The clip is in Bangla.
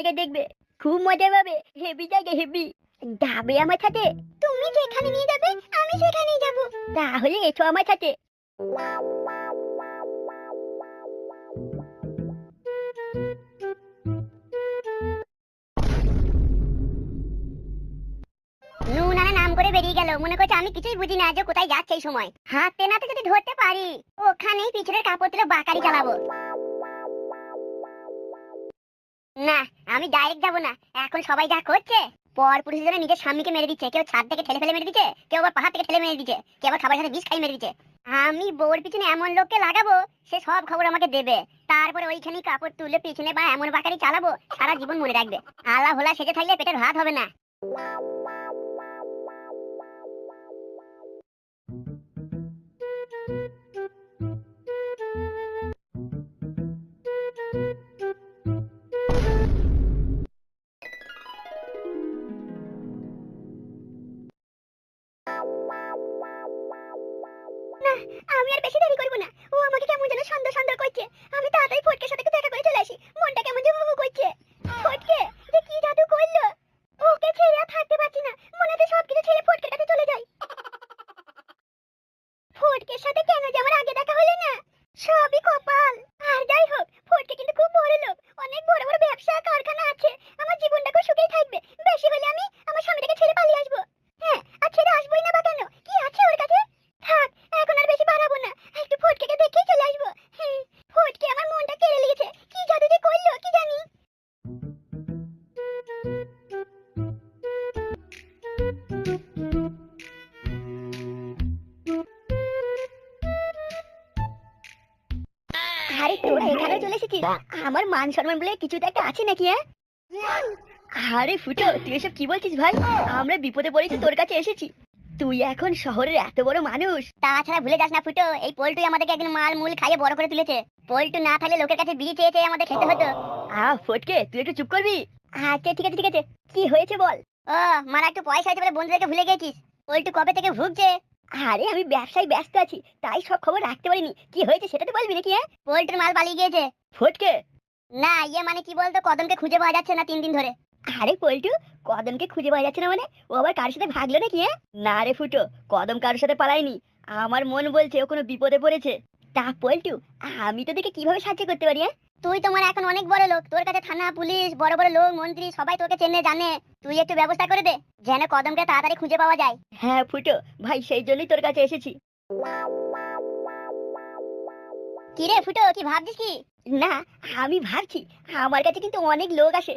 থেকে দেখবে, খুব মজা পাবে, হেভি জায়গা হেভি। যাবে আমার সাথে? তুমি যেখানে নিয়ে যাবে আমি সেখানেই যাব। তাহলে এসো আমার সাথে। নুনানা নাম করে বেরিয়ে গেল, মনে করছে আমি কিছুই বুঝি না যে কোথায় যাচ্ছে এই সময়। হাতে নাতে যদি ধরতে পারি ওখানেই পিছনের কাপড় তুলে বাকারি চালাবো। না, আমি ডাইরেক্ট যাব না। এখন সবাই যা করছে, পর পুরুষের জন্য নিজের স্বামীকে মেরে দিচ্ছে, কেউ ছাদ থেকে ঠেলে ফেলে মেরে দিচ্ছে, কেউ আবার পাহাড় থেকে ঠেলে মেরে দিচ্ছে, কেউ আবার খাবার সাথে বিষ খাই মেরে দিচ্ছে। আমি বউর পিছনে এমন লোককে লাগাবো, সে সব খবর আমাকে দেবে। তারপরে ওইখানেই কাপড় তুলে পিছনে বা এমন বাকারি চালাবো, সারা জীবন মনে রাখবে। আলা ভোলা সেজে থাকলে পেটের ভাত হবে না। না, আমি আর বেশি দেরি করব না। ও আমাকে কেমন যেন সন্দেহ সন্দেহ করছে। আমি তাড়াতাড়ি ফটকের সাথে দেখা করে চলে আসি। মনটা কেমন যে ভুবু করছে। ফটকে, যে কি জাদু করলো! ওকে ছেড়ে আর থাকতে পারছি না। মনে হচ্ছে সবকিছু ছেড়ে ফটকের কাছে চলে যাই। ফটকের সাথে কেন যে আমার আগে দেখা হলো না? সবই কপাল। আর যাই হোক, ফটকে কিন্তু খুব বড় লোক। অনেক বড় বড় ব্যবসা কারখানা আছে। আমার জীবনটা খুব সুখেই থাকবে। বেশি হলে আমি আমার স্বামীটাকে ছেড়ে পালিয়ে আসবো। হ্যাঁ, আর ছেড়ে আসবোই না বা কেন? কি আছে ওর কাছে? থাক, এখন আর বেশি বাড়াবো না। একটু ফটকেকে দেখেই চলে আসবো। ফটকে আমার মনটা কেড়ে নিয়েছে। কি জাদু যে করলো কি জানি। আরে তোরা এখানে চলে এসেছিস? আমার মান সম্মান বলে কিছু তো একটা আছে নাকি? হ্যাঁ, আরে ফুটো, তুই এসব কি বলছিস ভাই? আমরা বিপদে পড়েছি, তোর কাছে এসেছি। তুই এখন শহরের এত বড় মানুষ। তাছাড়া ভুলে যাস না ফুটো, এই পল্টুই আমাদেরকে একদিন মাল মূল খাইয়ে বড় করে তুলেছে। পল্টু না থাকলে লোকের কাছে বিড়ি চেয়ে চেয়ে আমাদের খেতে হতো। ফটকে, তুই একটু চুপ করবি? আচ্ছা ঠিক আছে ঠিক আছে, কি হয়েছে বল। ও, মারা একটু পয়সা হয়েছে বলে বন্ধুদেরকে ভুলে গেছিস? পল্টু কবে থেকে ভুগছে। আরে আমি ব্যবসায় ব্যস্ত আছি, তাই সব খবর রাখতে পারিনি। কি হয়েছে সেটা তো বলবি নাকি? হ্যাঁ, পল্টুর মাল পালিয়ে গিয়েছে। ফটকে, না ইয়ে মানে কি বলতো, কদমকে খুঁজে পাওয়া যাচ্ছে না 3 দিন ধরে। আরে পল্টু, কদমকে খুঁজে পাওয়া যাচ্ছে না মানে? ও আবার কার সাথে ভাগলো নাকি? না রে ফুটো, কদম কারোর সাথে পালায়নি। আমার মন বলছে ও কোনো বিপদে পড়েছে। তা পল্টু, আমি তো দেখে কিভাবে সাহায্য করতে পারি? তুই তোমার এখন অনেক বড় লোক, তোর কাছে থানা পুলিশ বড় বড় লোক মন্ত্রী সবাই তোকে চেনে জানে। তুই একটু ব্যবস্থা করে দে যেন কদমকে তাড়াতাড়ি খুঁজে পাওয়া যায়। হ্যাঁ ফুটো ভাই, সেই জন্যই তোর কাছে এসেছি। কি রে ফুটো, কি ভাবছিস কি? না, আমি ভাবছি আমার কাছে কিন্তু অনেক লোক আসে